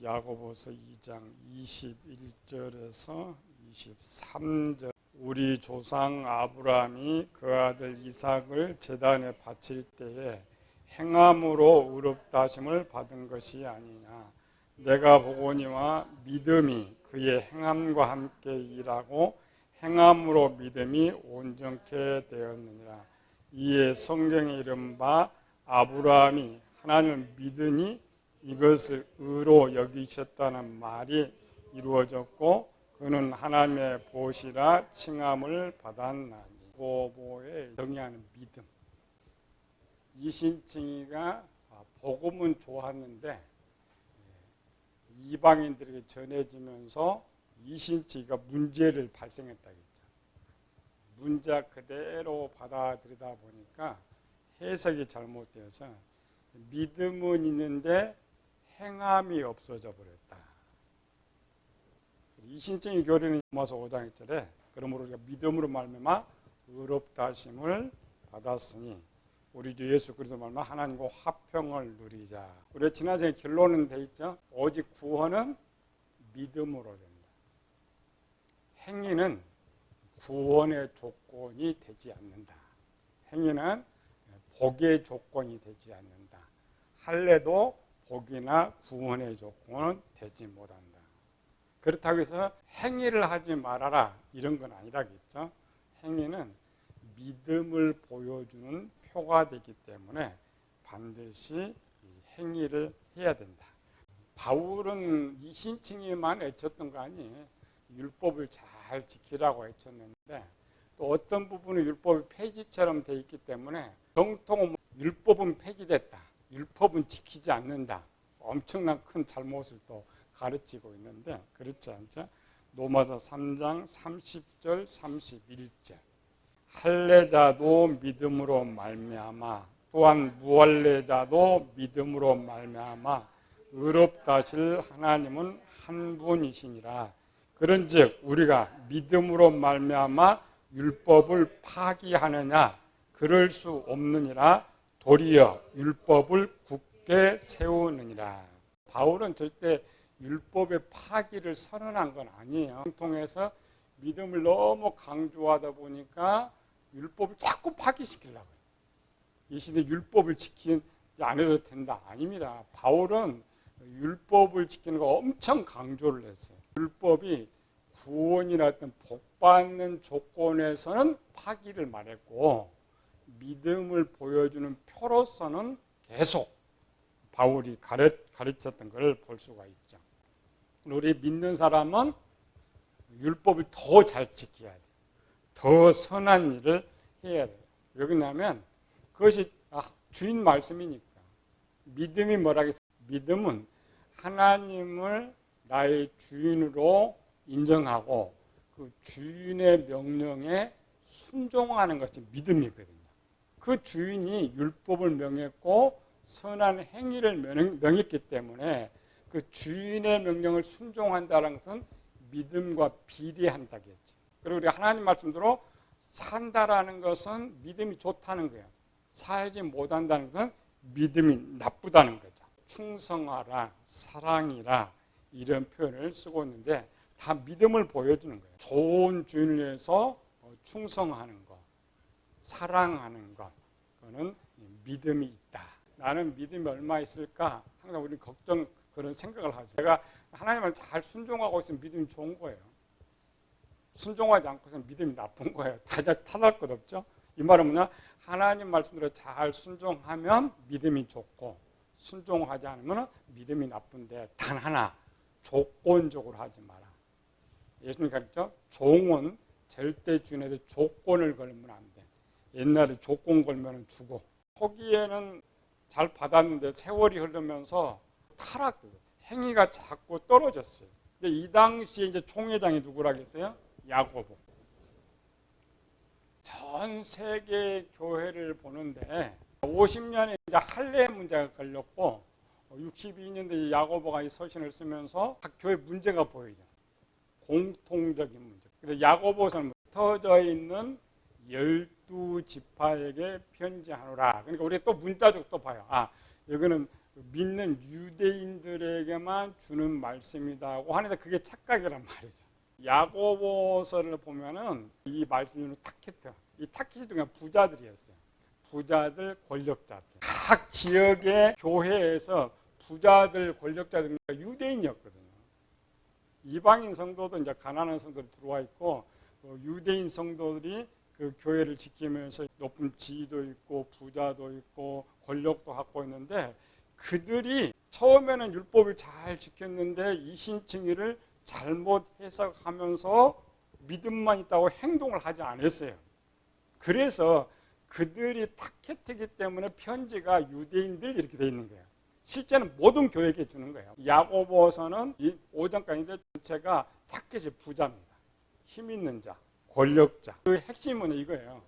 야고보서 2장 21절에서 23절. 우리 조상 아브라함이 그 아들 이삭을 제단에 바칠 때에 행함으로 의롭다 하심을 받은 것이 아니냐. 내가 보거니와 믿음이 그의 행함과 함께 일하고 행함으로 믿음이 온전케 되었느니라. 이에 성경에 이른바 아브라함이 하나님을 믿으니 이것을 의로 여기셨다는 말이 이루어졌고 그는 하나님의 보시라 칭함을 받았나니. 야고보의 정의하는 믿음. 이신칭이가 복음은 좋았는데 이방인들에게 전해지면서 이신칭이가 문제를 발생했다겠죠. 문자 그대로 받아들이다 보니까 해석이 잘못되어서 믿음은 있는데 행함이 없어져 버렸다. 이신칭의 교리는 로마서 5장 1절에 그러므로 우리가 믿음으로 말미암아 의롭다 하심을 받았으니 우리 주 예수 그리스도 말미암아 하나님과 화평을 누리자. 우리 지난주에 결론은 돼 있죠. 오직 구원은 믿음으로 된다. 행위는 구원의 조건이 되지 않는다. 행위는 복의 조건이 되지 않는다. 할례도 복이나 구원의 조건은 되지 못한다. 그렇다고 해서 행위를 하지 말아라 이런 건 아니라겠죠. 행위는 믿음을 보여주는 표가 되기 때문에 반드시 행위를 해야 된다. 바울은 이신칭이만 외쳤던 거 아니에요. 율법을 잘 지키라고 외쳤는데 또 어떤 부분은 율법이 폐지처럼 돼 있기 때문에 정통은 율법은 폐지됐다. 율법은 지키지 않는다. 엄청난 큰 잘못을 또 가르치고 있는데 그렇지 않죠. 로마서 3장 30절 31절. 할례자도 믿음으로 말미암아 또한 무할례자도 믿음으로 말미암아 의롭다 하실 하나님은 한 분이시니라. 그런즉 우리가 믿음으로 말미암아 율법을 파기하느냐 그럴 수 없느니라. 도리어 율법을 굳게 세우느니라. 바울은 절대 율법의 파기를 선언한 건 아니에요. 통해서 믿음을 너무 강조하다 보니까 율법을 자꾸 파기시키려고 해요. 이 시대 율법을 지키지 않아도 된다. 아닙니다. 바울은 율법을 지키는 거 엄청 강조를 했어요. 율법이 구원이나 어떤 복받는 조건에서는 파기를 말했고 믿음을 보여주는 표로서는 계속 바울이 가르쳤던 걸 볼 수가 있죠. 우리 믿는 사람은 율법을 더 잘 지켜야 돼. 더 선한 일을 해야 돼. 왜 그러냐면 그것이 주인 말씀이니까. 믿음이 뭐라겠어요? 믿음은 하나님을 나의 주인으로 인정하고 그 주인의 명령에 순종하는 것이 믿음이거든요. 그 주인이 율법을 명했고 선한 행위를 명했기 때문에 그 주인의 명령을 순종한다는 것은 믿음과 비례한다겠죠. 그리고 우리 하나님 말씀대로 산다라는 것은 믿음이 좋다는 거예요. 살지 못한다는 것은 믿음이 나쁘다는 거죠. 충성하라, 사랑이라 이런 표현을 쓰고 있는데 다 믿음을 보여주는 거예요. 좋은 주인을 위해서 충성하는 것, 사랑하는 것, 그거는 믿음이 있다. 나는 믿음이 얼마 있을까? 항상 우리 걱정 그런 생각을 하죠. 내가 하나님을 잘 순종하고 있으면 믿음이 좋은 거예요. 순종하지 않고서는 믿음이 나쁜 거예요. 탓할 것 없죠. 이 말은 뭐냐? 하나님 말씀대로 잘 순종하면 믿음이 좋고 순종하지 않으면 믿음이 나쁜데 단 하나 조건적으로 하지 마라. 예수님 가르쳐 종은 절대 주인한테 조건을 걸면 안 돼. 옛날에 조건 걸면 죽어. 초기에는 잘 받았는데 세월이 흐르면서 타락했어요. 행위가 자꾸 떨어졌어요. 근데 이 당시에 이제 총회장이 누구라겠어요? 야고보. 전 세계 교회를 보는데 50년에 이제 할례 문제가 걸렸고 62년도에 야고보가 이 서신을 쓰면서 각 교회 문제가 보이죠. 공통적인 문제. 그래서 야고보서는 흩어져 있는 12지파에게 편지하노라. 그러니까 우리 또 문자적 또 봐요. 여기는 믿는 유대인들에게만 주는 말씀이다고 하는데 그게 착각이란 말이죠. 야고보서를 보면은 이 말씀은 타켓트, 이 타켓이 그냥 부자들이었어요. 부자들, 권력자들. 각 지역의 교회에서 부자들, 권력자들 유대인이었거든요. 이방인 성도도 이제 가난한 성도로 들어와 있고 유대인 성도들이 그 교회를 지키면서 높은 지위도 있고 부자도 있고 권력도 갖고 있는데 그들이 처음에는 율법을 잘 지켰는데 이신칭의를 잘못 해석하면서 믿음만 있다고 행동을 하지 않았어요. 그래서 그들이 타켓이기 때문에 편지가 유대인들 이렇게 돼 있는 거예요. 실제는 모든 교회에게 주는 거예요. 야고보서는 이 5장까지인데 전체가 타켓이 부자입니다. 힘 있는 자, 권력자. 그 핵심은 이거예요.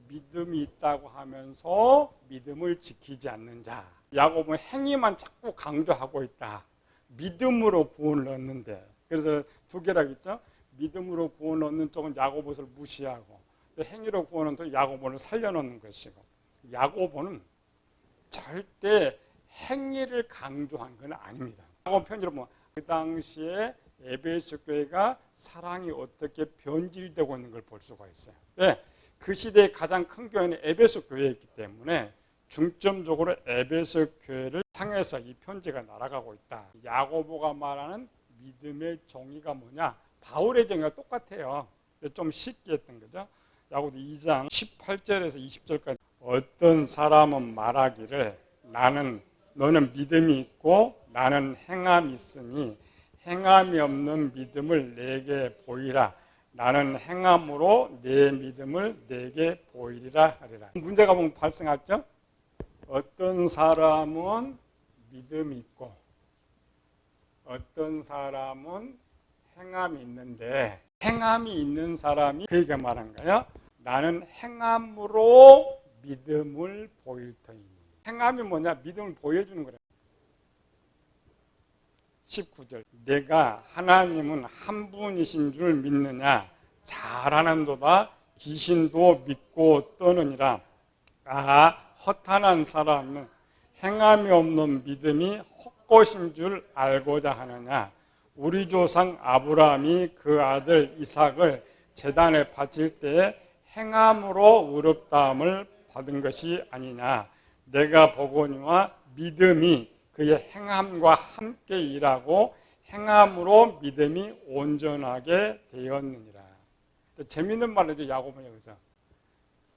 믿음이 있다고 하면서 믿음을 지키지 않는 자. 야고보는 행위만 자꾸 강조하고 있다. 믿음으로 구원을 얻는데. 그래서 두 개라고 했죠. 믿음으로 구원을 얻는 쪽은 야고보서를 무시하고 행위로 구원은 또 야고보를 살려놓는 것이고 야고보는 절대 행위를 강조한 건 아닙니다. 야고보 편지로 보면 그 당시에 에베소 교회가 사랑이 어떻게 변질되고 있는 걸 볼 수가 있어요. 네, 그 시대의 가장 큰 교회는 에베소 교회였기 때문에 중점적으로 에베소 교회를 향해서 이 편지가 날아가고 있다. 야고보가 말하는 믿음의 정의가 뭐냐? 바울의 정의가 똑같아요. 좀 쉽게 했던 거죠. 야고보 2장 18절에서 20절까지 어떤 사람은 말하기를 너는 믿음이 있고 나는 행함이 있으니 행함이 없는 믿음을 내게 보이라. 나는 행함으로 내 믿음을 내게 보이리라 하리라. 문제가 뭐 발생하죠? 어떤 사람은 믿음이 있고 어떤 사람은 행함이 있는데 행함이 있는 사람이 그에게 말한 거예요. 나는 행함으로 믿음을 보일 터이니. 행함이 뭐냐? 믿음을 보여주는 거예요. 19절 내가 하나님은 한 분이신 줄 믿느냐? 잘하는도다 귀신도 믿고 떠느니라. 허탄한 사람은 행함이 없는 믿음이 헛것인 줄 알고자 하느냐? 우리 조상 아브라함이 그 아들 이삭을 제단에 바칠 때에 행함으로 의롭다함을 받은 것이 아니냐? 내가 보거니와 믿음이 그의 행함과 함께 일하고 행함으로 믿음이 온전하게 되었느니라. 재미있는 말이죠. 야고보는 여기서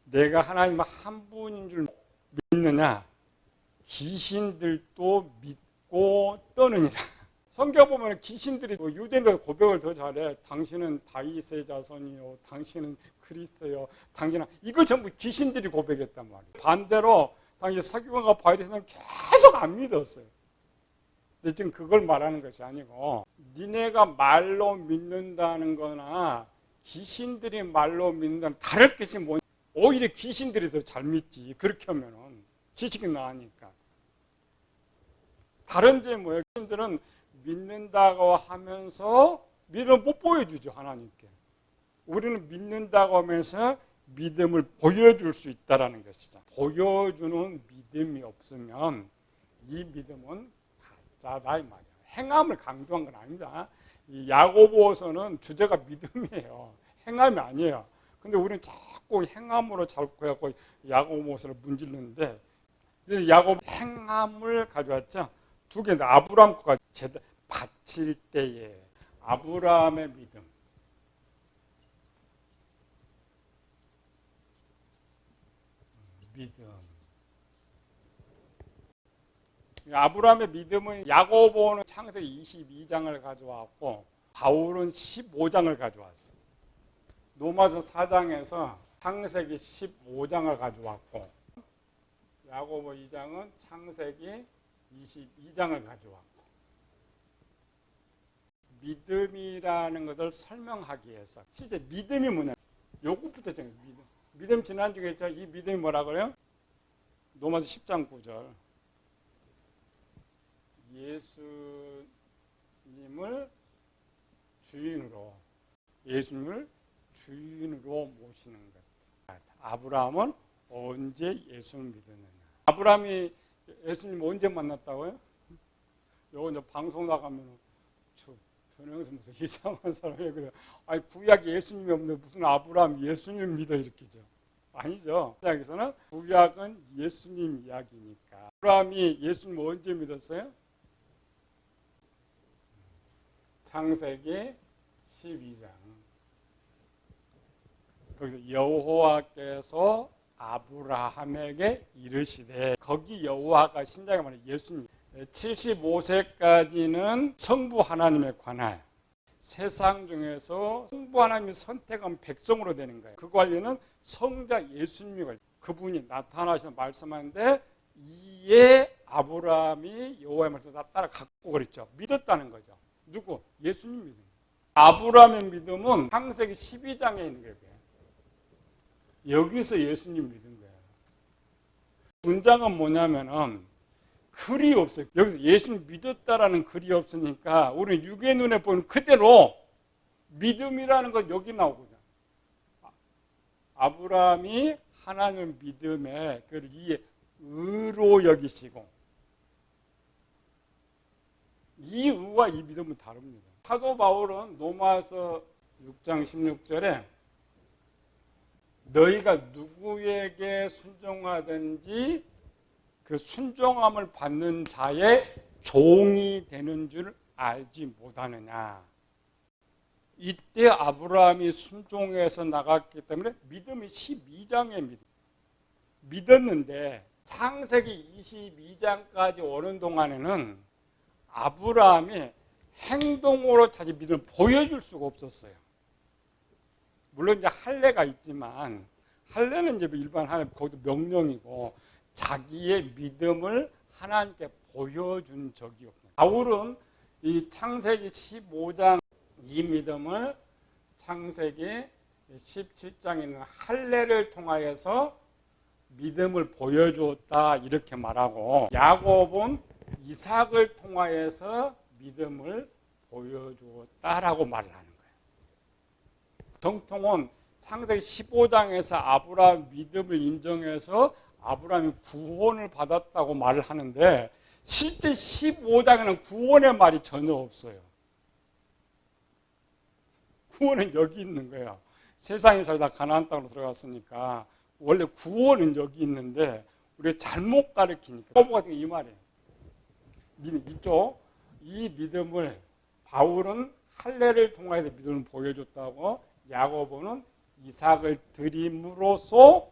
내가 하나님 한 분인 줄 믿느냐? 귀신들도 믿고 떠느니라. 성경 보면 귀신들이 유대인들 고백을 더 잘해. 당신은 다윗의 자손이요, 당신은 그리스도요, 당신은 이걸 전부 귀신들이 고백했단 말이에요. 반대로 당시 서기관과 바리새인은 계속 안 믿었어요. 근데 지금 그걸 말하는 것이 아니고 니네가 말로 믿는다는 거나 귀신들이 말로 믿는다는 다를 것이 뭐냐. 오히려 귀신들이 더 잘 믿지. 그렇게 하면은 지식이 나으니까. 다른 점이 뭐예요? 귀신들은 믿는다고 하면서 믿음을 못 보여주죠. 하나님께. 우리는 믿는다고 하면서 믿음을 보여줄 수 있다는 것이죠. 보여주는 믿음이 없으면 이 믿음은 가짜다 이 말이에요. 행함을 강조한 건 아닙니다. 이 야고보서는 주제가 믿음이에요. 행함이 아니에요. 근데 우리는 자꾸 행함으로 자꾸 해갖고 야고보서를 문질르는데 그래서 야고보 행함을 가져왔죠. 두 개인데 아브라함 거가 바칠 때에 아브라함의 믿음. 아브라함의 믿음은 야고보는 창세기 22장을 가져왔고 바울은 15장을 가져왔어요. 로마서 4장에서 창세기 15장을 가져왔고 야고보 2장은 창세기 22장을 가져왔고 믿음이라는 것을 설명하기 위해서 실제 믿음이 뭐냐? 요것부터 정해요. 믿음 지난주에 했죠. 이 믿음이 뭐라 그래요? 로마서 10장 9절 예수님을 주인으로 모시는 것. 아브라함은 언제 예수를 믿었느냐? 아브라함이 예수님 언제 만났다고요? 요거 이제 방송 나가면 전영에서 무슨 이상한 사람이 그래. 아니 구약에 예수님이 없는데 무슨 아브라함 예수님 믿어 이렇게죠. 아니죠. 구약에서는 구약은 예수님 이야기니까. 아브라함이 예수님 언제 믿었어요? 창세기 12장. 거기서 여호와께서 아브라함에게 이르시되, 거기 여호와가 신약에 말하는 예수님. 75세까지는 성부 하나님에 관할, 세상 중에서 성부 하나님이 선택한 백성으로 되는 거예요. 그 관리는 성자 예수님이 관리. 그분이 나타나셔서 말씀하는데 이에 아브라함이 여호와의 말씀을 다 따라 갖고 그랬죠. 믿었다는 거죠. 누구? 예수님 믿음. 아브라함의 믿음은 창세기 12장에 있는 거예요. 여기서 예수님 믿은 거예요. 문장은 뭐냐면은 글이 없어요. 여기서 예수님 믿었다라는 글이 없으니까 우리는 육의 눈에 보이는 그대로 믿음이라는 건 여기 나오거든요. 아브라함이 하나님을 믿음에 그를 이해 의로 여기시고, 이 의와 이 믿음은 다릅니다. 사도 바울은 로마서 6장 16절에 너희가 누구에게 순종하든지 그 순종함을 받는 자의 종이 되는 줄 알지 못하느냐. 이때 아브라함이 순종해서 나갔기 때문에 믿음이 12장의 믿었는데 창세기 22장까지 오는 동안에는 아브라함이 행동으로 자기 믿음을 보여줄 수가 없었어요. 물론 이제 할례가 있지만 할례는 이제 일반 하나님 거기도 명령이고 자기의 믿음을 하나님께 보여준 적이 없어요. 바울은 이 창세기 15장 이 믿음을 창세기 17장에 있는 할례를 통하여서 믿음을 보여주었다 이렇게 말하고, 야곱은 이삭을 통하여서 믿음을 보여주었다라고 말을 하는 거예요. 정통은 창세기 15장에서 아브라함 믿음을 인정해서 아브라함이 구원을 받았다고 말을 하는데 실제 15장에는 구원의 말이 전혀 없어요. 구원은 여기 있는 거예요. 세상에 살다 가나안 땅으로 들어갔으니까 원래 구원은 여기 있는데 우리가 잘못 가르치니까 야고보 같은 게 이 말이에요. 이쪽 이 믿음을 바울은 할례를 통해서 믿음을 보여줬다고, 야고보는 이삭을 드림으로써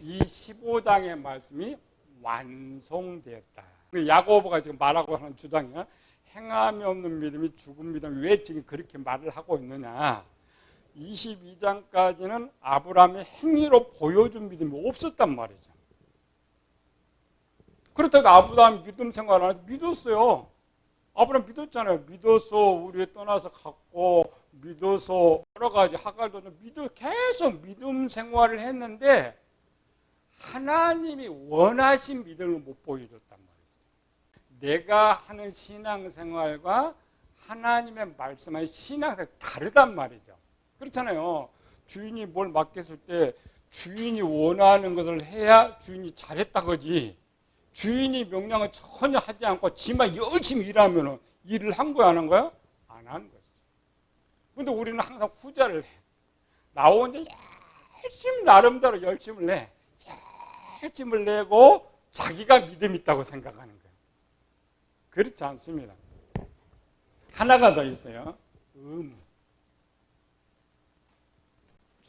이 15장의 말씀이 완성되었다. 야고보가 지금 말하고 하는 주장이야. 행함이 없는 믿음이 죽은 믿음. 왜 지금 그렇게 말을 하고 있느냐. 22장까지는 아브라함의 행위로 보여준 믿음이 없었단 말이죠. 그렇다고 아브라함이 믿음 생활을 안 해도 믿었어요. 아브라함 믿었잖아요. 믿어서 우리에 떠나서 갔고, 믿어서 여러 가지 하갈도 계속 믿음 생활을 했는데 하나님이 원하신 믿음을 못 보여줬단 말이죠. 내가 하는 신앙생활과 하나님의 말씀하는 신앙생활이 다르단 말이죠. 그렇잖아요. 주인이 뭘 맡겼을 때 주인이 원하는 것을 해야 주인이 잘했다 그지. 주인이 명령을 전혀 하지 않고 지만 열심히 일하면 일을 한 거야 안 한 거야? 안 한 거죠. 그런데 우리는 항상 후자를 해. 나 혼자 열심히 나름대로 열심을 내. 열심을 내고 자기가 믿음 있다고 생각하는 거예요. 그렇지 않습니다. 하나가 더 있어요. 의무,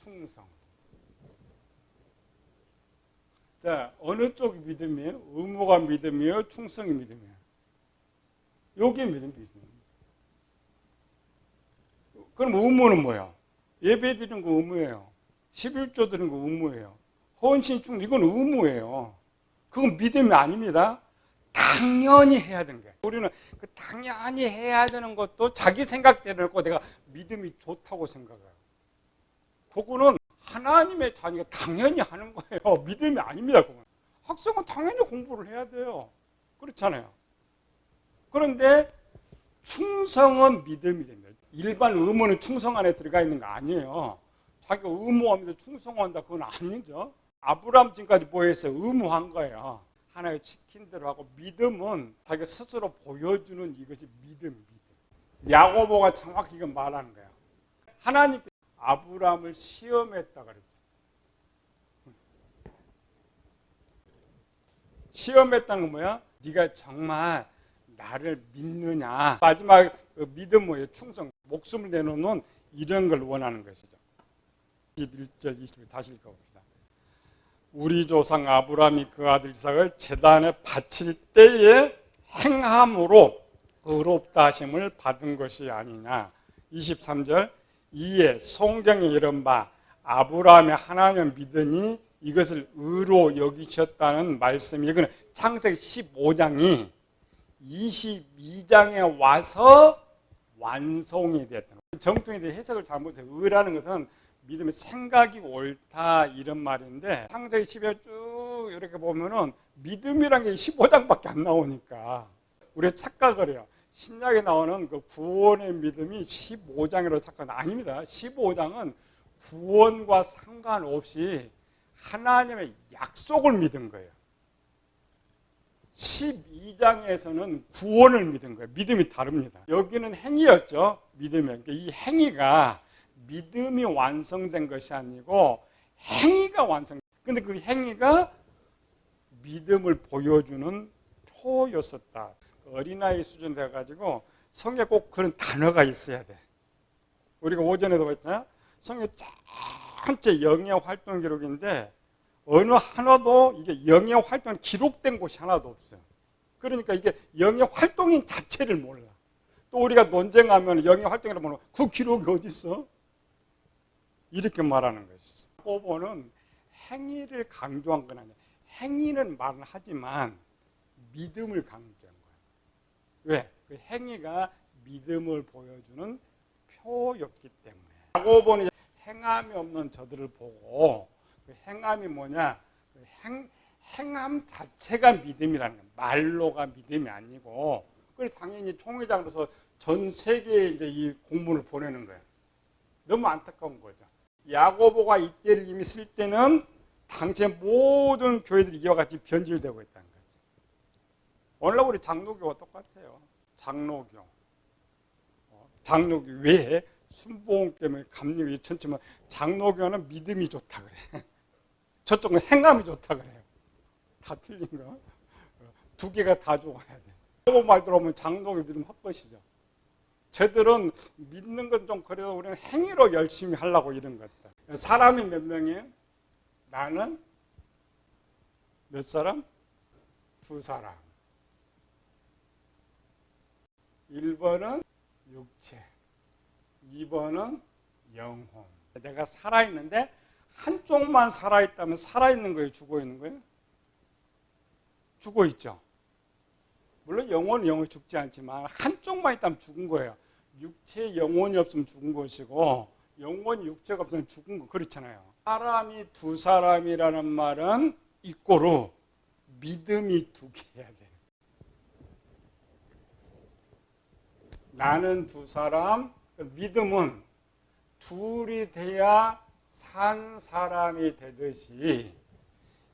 충성. 자, 어느 쪽이 믿음이에요? 의무가 믿음이에요? 충성이 믿음이에요? 요게 믿음이에요. 그럼 의무는 뭐예요? 예배 드리는 거 의무예요. 11조 드리는 거 의무예요. 헌신 충성, 이건 의무예요. 그건 믿음이 아닙니다. 당연히 해야 되는 거예요. 우리는 그 당연히 해야 되는 것도 자기 생각대로 놓고 내가 믿음이 좋다고 생각해요. 그거는 하나님의 자녀가 당연히 하는 거예요. 믿음이 아닙니다. 그건. 학생은 당연히 공부를 해야 돼요. 그렇잖아요. 그런데 충성은 믿음이 됩니다. 일반 의무는 충성 안에 들어가 있는 거 아니에요. 자기가 의무하면서 충성한다, 그건 아니죠. 아브라함 지금까지 뭐 했어요? 의무한 거예요. 하나의 시킨 대로 하고, 믿음은 자기가 스스로 보여주는 이것이 믿음. 야고보가 정확히 이거 말하는 거야. 하나님께 아브라함을 시험했다 그랬죠. 시험했다는 건 뭐야? 네가 정말 나를 믿느냐. 마지막 믿음 뭐예요? 충성, 목숨을 내놓는 이런 걸 원하는 것이죠. 21절 20절 다시 읽어봅시다. 우리 조상 아브라함이 그 아들 이삭을 제단에 바칠 때에 행함으로 의롭다 하심을 받은 것이 아니냐. 23절 이에 성경에 이른 바 아브라함이 하나님을 믿으니 이것을 의로 여기셨다는 말씀이, 이거는 창세기 15장이 22장에 와서 완성이 됐다. 정통에 대해 해석을 잘못해서 의라는 것은 믿음의 생각이 옳다 이런 말인데, 창세기 10에 쭉 이렇게 보면은 믿음이란 게 15장밖에 안 나오니까 우리가 착각을 해요. 신약에 나오는 그 구원의 믿음이 15장이라고 착각은 아닙니다. 15장은 구원과 상관없이 하나님의 약속을 믿은 거예요. 12장에서는 구원을 믿은 거예요. 믿음이 다릅니다. 여기는 행위였죠. 믿음이. 이 행위가 믿음이 완성된 것이 아니고 행위가 완성. 근데 그 행위가 믿음을 보여주는 표였었다. 어린아이 수준 돼가지고 성경에 꼭 그런 단어가 있어야 돼. 우리가 오전에도 봤잖아요. 성경 전체 영의 활동 기록인데 어느 하나도 이게 영의 활동이 기록된 곳이 하나도 없어요. 그러니까 이게 영의 활동인 자체를 몰라. 또 우리가 논쟁하면 영의 활동이라고 하면 그 기록이 어디 있어? 이렇게 말하는 것이죠. 야고보는 행위를 강조한 건 아니에요. 행위는 말은 하지만 믿음을 강조한 거예요. 왜? 그 행위가 믿음을 보여주는 표였기 때문에. 야고보는 행함이 없는 저들을 보고, 그 행함이 뭐냐? 그 행함 자체가 믿음이라는 거예요. 말로가 믿음이 아니고. 그래서 당연히 총회장으로서 전 세계에 이제 이 공문을 보내는 거예요. 너무 안타까운 거죠. 야고보가 이때를 이미 쓸 때는 당시의 모든 교회들이 이와 같이 변질되고 있다는 거죠. 오늘날 우리 장로교와 똑같아요. 장로교 왜? 순복음 때문에 감리교 천지만 장로교는 믿음이 좋다 그래. 저쪽은 행함이 좋다 그래요. 다 틀린 거. 두 개가 다 좋아야 돼. 야고보 말 들어보면 장로교 믿음 헛것이죠. 쟤들은 믿는 건 좀 그래도 우리는 행위로 열심히 하려고 이런 것들. 사람이 몇 명이에요? 나는 몇 사람? 두 사람. 1번은 육체, 2번은 영혼. 내가 살아있는데 한쪽만 살아있다면 살아있는 거예요? 죽어있는 거예요? 죽어있죠. 물론 영혼은 영원히 죽지 않지만 한쪽만 있다면 죽은 거예요. 육체 영혼이 없으면 죽은 것이고 영혼이 육체가 없으면 죽은 거 그렇잖아요. 사람이 두 사람이라는 말은 이꼬로 믿음이 두 개여야 돼요. 나는 두 사람, 믿음은 둘이 돼야 산 사람이 되듯이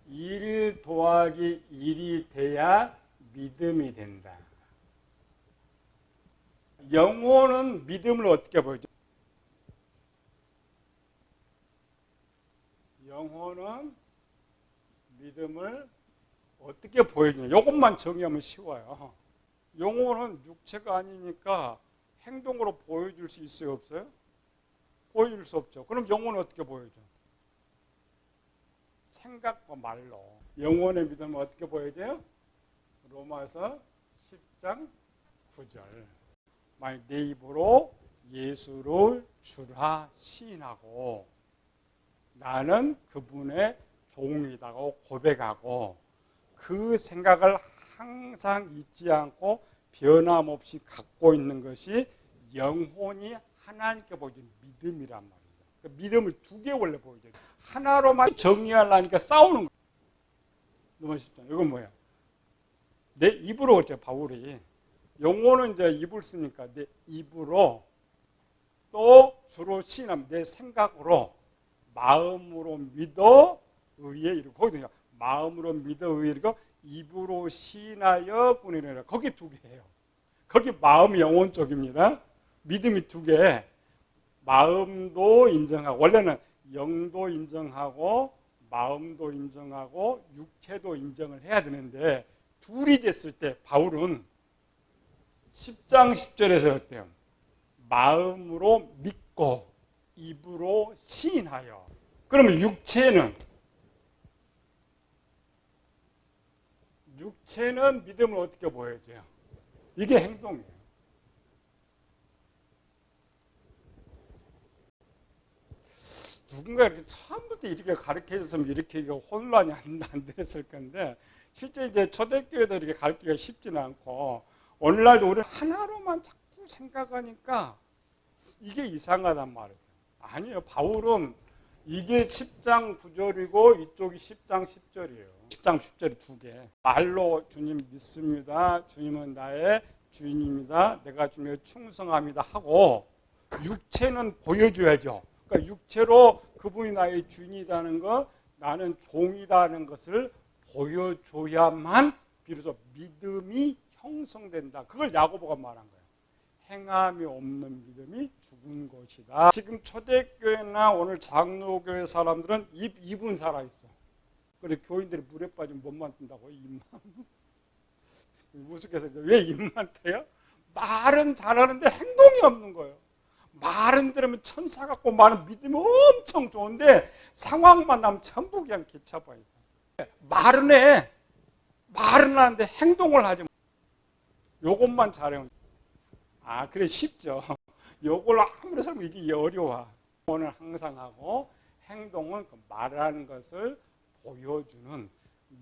1 더하기 1이 돼야 믿음이 된다. 영혼은 믿음을 어떻게 보여줘? 영혼은 믿음을 어떻게 보여주냐? 이것만 정의하면 쉬워요. 영혼은 육체가 아니니까 행동으로 보여줄 수 있어요, 없어요? 보여줄 수 없죠. 그럼 영혼은 어떻게 보여줘? 생각과 말로. 영혼의 믿음은 어떻게 보여줘요? 로마서 10장 9절. 만약 내 입으로 예수를 주라 시인하고 나는 그분의 종이라고 고백하고 그 생각을 항상 잊지 않고 변함없이 갖고 있는 것이 영혼이 하나님께 보여주는 믿음이란 말이죠. 그러니까 믿음을 두 개 원래 보여줘요. 하나로만 정의하려니까 싸우는 거예요. 너무 쉽죠. 이건 뭐야? 내 입으로 그랬죠, 바울이. 영혼은 이제 입을 쓰니까 내 입으로 또 주로 시인하면 내 생각으로 마음으로 믿어 의에 이르고 거기든요. 마음으로 믿어 의에 이르고 입으로 시인하여 꾸니라. 거기 두 개예요. 거기 마음, 영혼 쪽입니다. 믿음이 두 개. 마음도 인정하고, 원래는 영도 인정하고 마음도 인정하고 육체도 인정을 해야 되는데, 둘이 됐을 때 바울은 10장 10절에서 어때요? 마음으로 믿고 입으로 시인하여. 그러면 육체는 믿음을 어떻게 보여줘요? 이게 행동이에요. 누군가 이렇게 처음부터 이렇게 가르쳐줬으면 이렇게 혼란이 안 됐을 건데, 실제 이제 초대교회도 이렇게 가르치기가 쉽지는 않고, 오늘날도 우리 하나로만 자꾸 생각하니까 이게 이상하단 말이죠. 아니에요. 바울은 이게 10장 9절이고 이쪽이 10장 10절이에요. 10장 10절이 두 개. 말로 주님 믿습니다. 주님은 나의 주인입니다. 내가 주님에 충성합니다 하고, 육체는 보여줘야죠. 그러니까 육체로 그분이 나의 주인이라는 것, 나는 종이라는 것을 보여줘야만 비로소 믿음이 형성된다. 그걸 야고보가 말한 거예요. 행함이 없는 믿음이 죽은 것이다. 지금 초대교회나 오늘 장로교회 사람들은 입은 살아있어. 그래 교인들이 물에 빠지면 못만 뜬다고. 입만. 우스갯소리죠. 왜 입만 떼요? 말은 잘하는데 행동이 없는 거예요. 말은 들으면 천사 같고 말은 믿음이 엄청 좋은데 상황만 나면 전부 그냥 개차버려. 말은 해. 말은 하는데 행동을 하지. 요것만 잘해요. 아, 그래 쉽죠. 요걸 아무리 설명 이게 어려워. 오늘 항상 하고 행동은 그 말하는 것을 보여주는,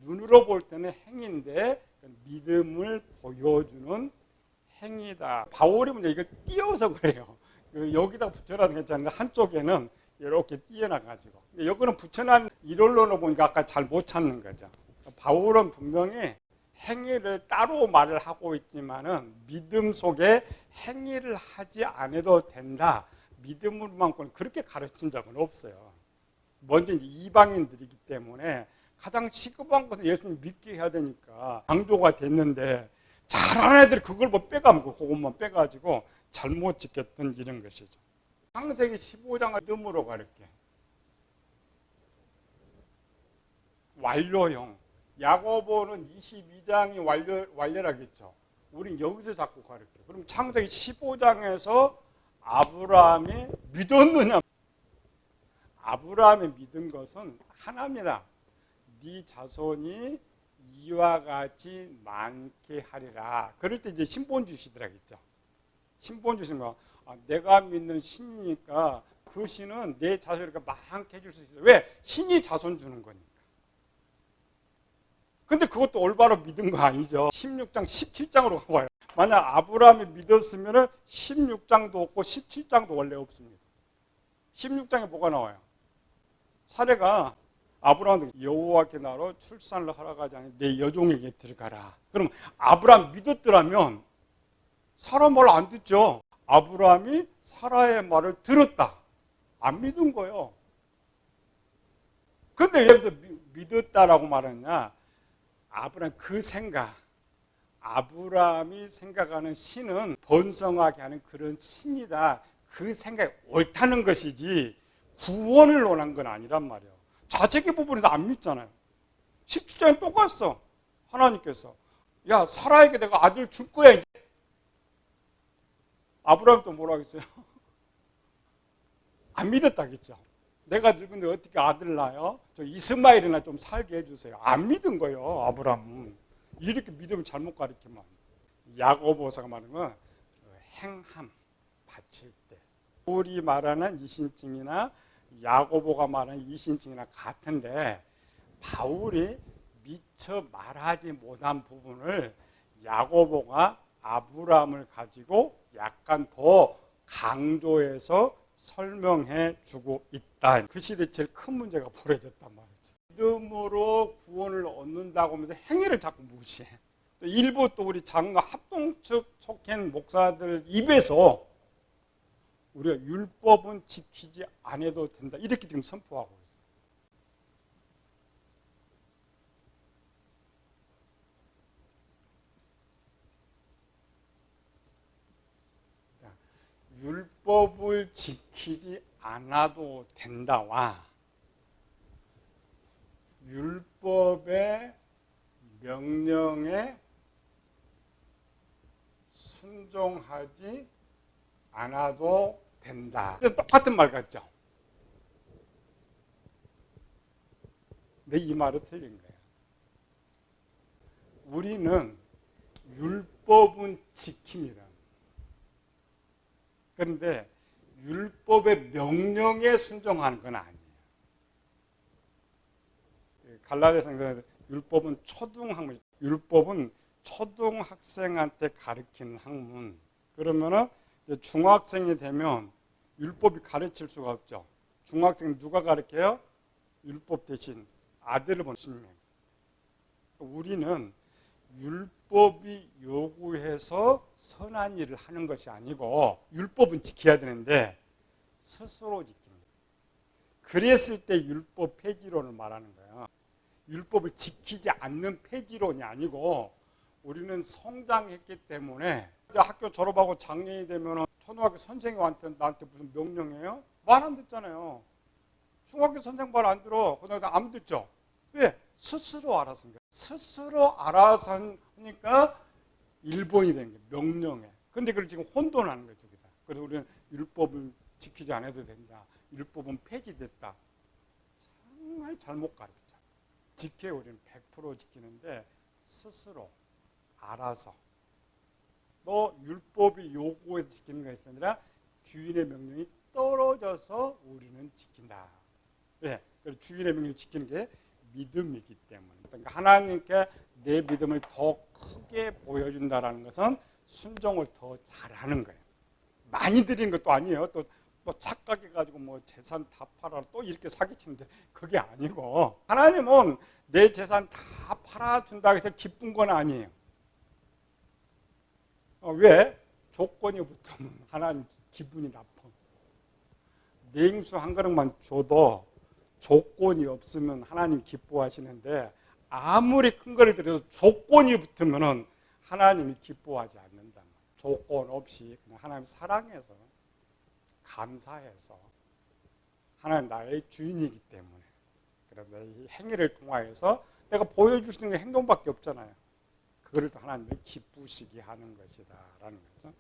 눈으로 볼 때는 행인데 믿음을 보여주는 행위다. 바울이 먼저 이거 띄어서 그래요. 여기다 붙여놔도 괜찮은데 한쪽에는 이렇게 띄어놔가지고, 여기는 붙여놓은 일월로는 보니까 아까 잘 못 찾는 거죠. 바울은 분명히 행위를 따로 말을 하고 있지만은 믿음 속에 행위를 하지 않아도 된다. 믿음으로만큼 그렇게 가르친 적은 없어요. 먼저 이제 이방인들이기 때문에 가장 시급한 것은 예수님 믿게 해야 되니까 강조가 됐는데, 잘하는 애들이 그걸 뭐 빼가면 그것만 빼가지고 잘못 지켰던 이런 것이죠. 창세기 15장을 믿음으로 가르쳐. 완료형. 야고보는 22장이 완료라겠죠. 우린 여기서 자꾸 가르쳐. 그럼 창세기 15장에서 아브라함이 믿었느냐? 아브라함이 믿은 것은 하나입니다. 네 자손이 이와 같이 많게 하리라. 그럴 때 이제 신분 주시더라겠죠. 신분 주신 거. 내가 믿는 신이니까 그 신은 내 자손을 많게 해줄 수 있어요. 왜? 신이 자손 주는 거니까. 근데 그것도 올바로 믿은 거 아니죠. 16장, 17장으로 가봐요. 만약 아브라함이 믿었으면 16장도 없고 17장도 원래 없습니다. 16장에 뭐가 나와요? 사례가 아브라함한테 여호와께 나로 출산을 허락하지 않으니 내 여종에게 들어가라. 그럼 아브라함 믿었더라면 사라 말 안 듣죠. 아브라함이 사라의 말을 들었다. 안 믿은 거예요. 근데 여기서 믿었다라고 말했냐? 아브라함 그 생각, 아브라함이 생각하는 신은 번성하게 하는 그런 신이다. 그 생각이 옳다는 것이지 구원을 원한 건 아니란 말이에요. 자식의 부분에서 안 믿잖아요. 17장에 똑같어. 하나님께서 야 사라에게 내가 아들 줄 거야 이제. 아브라함 또 뭐라 하겠어요? 안 믿었다겠죠. 내가 늙은데 어떻게 아들 낳아요? 저 이스마엘이나 좀 살게 해주세요. 안 믿은 거예요. 아브라함은. 이렇게 믿음을 잘못 가르치면. 야고보서가 말하는 건 행함, 바칠 때. 바울이 말하는 이신증이나 야고보가 말하는 이신증이나 같은데, 바울이 미처 말하지 못한 부분을 야고보가 아브라함을 가지고 약간 더 강조해서 설명해 주고 있다. 그 시대에 제일 큰 문제가 벌어졌단 말이죠. 믿음으로 구원을 얻는다고 하면서 행위를 자꾸 무시해. 또 일부 또 우리 장로 합동측 속한 목사들 입에서 우리가 율법은 지키지 않아도 된다. 이렇게 지금 선포하고 있어요. 율법을 지키지 않아도 된다와 율법의 명령에 순종하지 않아도 된다. 똑같은 말 같죠? 근데 이 말은 틀린 거예요. 우리는 율법은 지킵니다. 그런데 율법의 명령에 순종하는 건 아니에요. 갈라디아서 율법은 초등학문, 율법은 초등학생한테 가르치는 학문. 그러면은 중학생이 되면 율법이 가르칠 수가 없죠. 중학생 누가 가르쳐요? 율법 대신 아들을 보는 신명. 우리는 율법이 요구해서 선한 일을 하는 것이 아니고 율법은 지켜야 되는데 스스로 지킵니다. 그랬을 때 율법 폐지론을 말하는 거예요. 율법을 지키지 않는 폐지론이 아니고 우리는 성장했기 때문에 학교 졸업하고 장년이 되면 초등학교 선생님한테 나한테 무슨 명령해요? 말 안 듣잖아요. 중학교 선생 말 안 들어. 고등학교 안 듣죠. 왜? 스스로 알아서 하는 거예요. 스스로 알아서 하니까 일본이 된 거예요. 명령에. 근데 그걸 지금 혼돈하는 거예요. 그래서 우리는 율법을 지키지 않아도 된다. 율법은 폐지됐다. 정말 잘못 가르쳐. 지켜요. 우리는 100% 지키는데 스스로 알아서. 너 율법이 요구해서 지키는 것이 아니라 주인의 명령이 떨어져서 우리는 지킨다. 왜? 그래서 주인의 명령을 지키는 게 믿음이기 때문에. 그러니까 하나님께 내 믿음을 더 크게 보여준다는 것은 순종을 더 잘하는 거예요. 많이 드리는 것도 아니에요. 또 착각해가지고 뭐 재산 다 팔아 또 이렇게 사기치는데 그게 아니고 하나님은 내 재산 다 팔아준다고 해서 기쁜 건 아니에요. 왜? 조건이 붙으면 하나님 기분이 나빠. 냉수 한 그릇만 줘도 조건이 없으면 하나님 기뻐하시는데 아무리 큰 거를 드려도 조건이 붙으면 하나님이 기뻐하지 않는다. 조건 없이 그냥 하나님 사랑해서 감사해서 하나님 나의 주인이기 때문에 그런데 이 행위를 통하여서 내가 보여줄 수 있는 행동밖에 없잖아요. 그걸 하나님이 기쁘시게 하는 것이다 라는 거죠.